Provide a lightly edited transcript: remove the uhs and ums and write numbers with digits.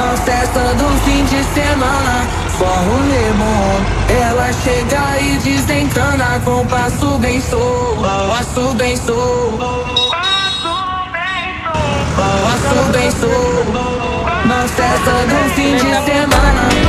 Na festa do fim de semana, só rolê bom. Ela chega e desencana com passo bem solto, passo bem solto, passo bem solto. Na festa do fim de semana.